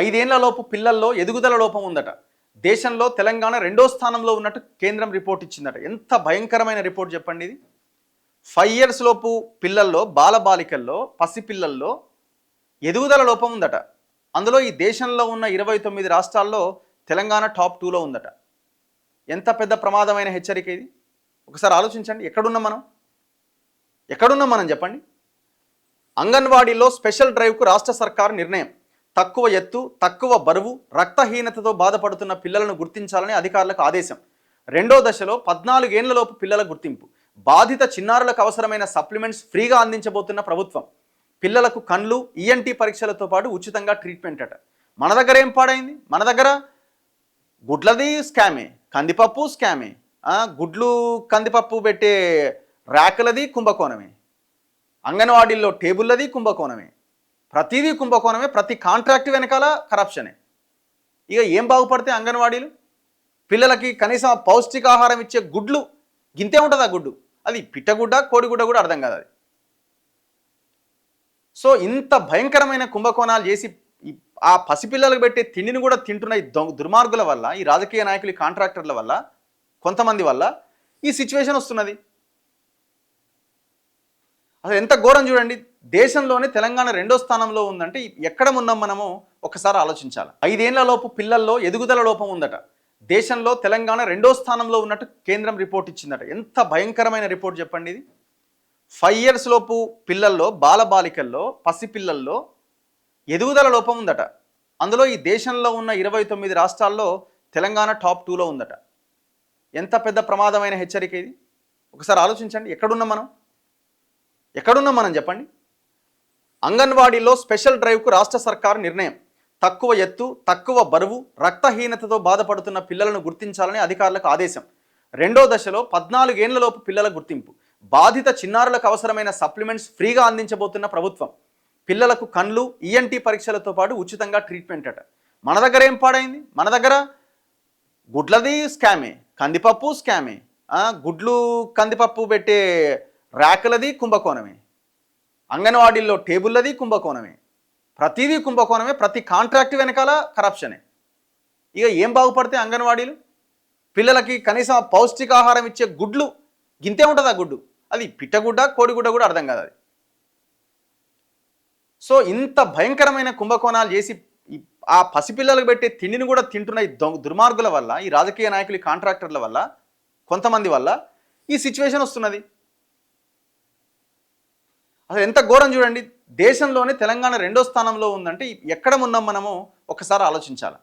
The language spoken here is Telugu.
5 ఏళ్లలోపు పిల్లల్లో ఎదుగుదల లోపం ఉందట. దేశంలో తెలంగాణ రెండో స్థానంలో ఉన్నట్టు కేంద్రం రిపోర్ట్ ఇచ్చిందట. ఎంత భయంకరమైన రిపోర్ట్ చెప్పండి ఇది. 5 years లోపు పిల్లల్లో, బాలబాలికల్లో, పసిపిల్లల్లో ఎదుగుదల లోపం ఉందట. అందులో ఈ దేశంలో ఉన్న 29 రాష్ట్రాల్లో తెలంగాణ టాప్ 2లో ఉందట. ఎంత పెద్ద ప్రమాదమైన హెచ్చరిక ఇది. ఒకసారి ఆలోచించండి. ఎక్కడున్నాం మనం చెప్పండి. అంగన్వాడీలో స్పెషల్ డ్రైవ్కు రాష్ట్ర సర్కారు నిర్ణయం. తక్కువ ఎత్తు, తక్కువ బరువు, రక్తహీనతతో బాధపడుతున్న పిల్లలను గుర్తించాలని అధికారులకు ఆదేశం. రెండో దశలో 14 ఏళ్లలోపు పిల్లల గుర్తింపు. బాధిత చిన్నారులకు అవసరమైన సప్లిమెంట్స్ ఫ్రీగా అందించబోతున్న ప్రభుత్వం. పిల్లలకు కళ్ళు, ఈఎన్టీ పరీక్షలతో పాటు ఉచితంగా ట్రీట్మెంట్ అట. మన దగ్గర ఏం పాడైంది? మన దగ్గర గుడ్లది స్కామే, కందిపప్పు స్కామే, గుడ్లు కందిపప్పు పెట్టే ర్యాకులది కుంభకోణమే, అంగన్వాడీల్లో టేబుల్లది కుంభకోణమే, ప్రతిదీ కుంభకోణమే, ప్రతి కాంట్రాక్ట్ వెనకాల కరప్షనే. ఇక ఏం బాగుపడితే అంగన్వాడీలు? పిల్లలకి కనీసం పౌష్టికాహారం ఇచ్చే గుడ్లు గింతే ఉంటుంది. ఆ గుడ్డు అది పిట్టగుడ్డ, కోడిగుడ్డ కూడా అర్థం కాదు అది. సో ఇంత భయంకరమైన కుంభకోణాలు చేసి ఆ పసిపిల్లలకు పెట్టే తిండిని కూడా తింటున్న ఈ దుర్మార్గుల వల్ల, ఈ రాజకీయ నాయకులు, కాంట్రాక్టర్ల వల్ల, కొంతమంది వల్ల ఈ సిచ్యువేషన్ వస్తున్నది. అసలు ఎంత ఘోరం చూడండి. దేశంలోనే తెలంగాణ రెండో స్థానంలో ఉందంటే ఎక్కడ ఉన్నాం మనము ఒకసారి ఆలోచించాలి. 5 ఏళ్లలోపు పిల్లల్లో ఎదుగుదల లోపం ఉందట. దేశంలో తెలంగాణ రెండో స్థానంలో ఉన్నట్టు కేంద్రం రిపోర్ట్ ఇచ్చిందట. ఎంత భయంకరమైన రిపోర్ట్ చెప్పండి ఇది. 5 years లోపు పిల్లల్లో, బాలబాలికల్లో, పసిపిల్లల్లో ఎదుగుదల లోపం ఉందట. అందులో ఈ దేశంలో ఉన్న 29 రాష్ట్రాల్లో తెలంగాణ టాప్ 2లో ఉందట. ఎంత పెద్ద ప్రమాదమైన హెచ్చరిక ఇది. ఒకసారి ఆలోచించండి. ఎక్కడున్నాం మనం చెప్పండి. అంగన్వాడీలో స్పెషల్ డ్రైవ్కు రాష్ట్ర సర్కారు నిర్ణయం. తక్కువ ఎత్తు, తక్కువ బరువు, రక్తహీనతతో బాధపడుతున్న పిల్లలను గుర్తించాలని అధికారులకు ఆదేశం. రెండో దశలో 14 ఏళ్లలోపు పిల్లల గుర్తింపు. బాధిత చిన్నారులకు అవసరమైన సప్లిమెంట్స్ ఫ్రీగా అందించబోతున్న ప్రభుత్వం. పిల్లలకు కళ్ళు, ఈఎన్టీ పరీక్షలతో పాటు ఉచితంగా ట్రీట్మెంట్ అట. మన దగ్గర ఏం పాడైంది? మన దగ్గర గుడ్లది స్కామే, కందిపప్పు స్కామే, గుడ్లు కందిపప్పు పెట్టే ర్యాకులది కుంభకోణమే, అంగన్వాడీల్లో టేబుల్లది కుంభకోణమే, ప్రతిదీ కుంభకోణమే, ప్రతి కాంట్రాక్ట్ వెనకాల కరప్షనే. ఇక ఏం బాగుపడితే అంగన్వాడీలు? పిల్లలకి కనీసం పౌష్టికాహారం ఇచ్చే గుడ్లు గింతే ఉంటుంది. ఆ గుడ్డు అది పిట్టగుడ్డ, కోడిగుడ్డ కూడా అర్థం కాదు అది. సో ఇంత భయంకరమైన కుంభకోణాలు చేసి ఆ పసిపిల్లలకు పెట్టే తిండిని కూడా తింటున్న ఈ దుర్మార్గుల వల్ల, ఈ రాజకీయ నాయకులు, కాంట్రాక్టర్ల వల్ల, కొంతమంది వల్ల ఈ సిచ్యువేషన్ వస్తున్నది. అసలు ఎంత ఘోరం చూడండి. దేశంలోనే తెలంగాణ రెండో స్థానంలో ఉందంటే ఎక్కడ ఉన్నాం మనము ఒకసారి ఆలోచించాలి.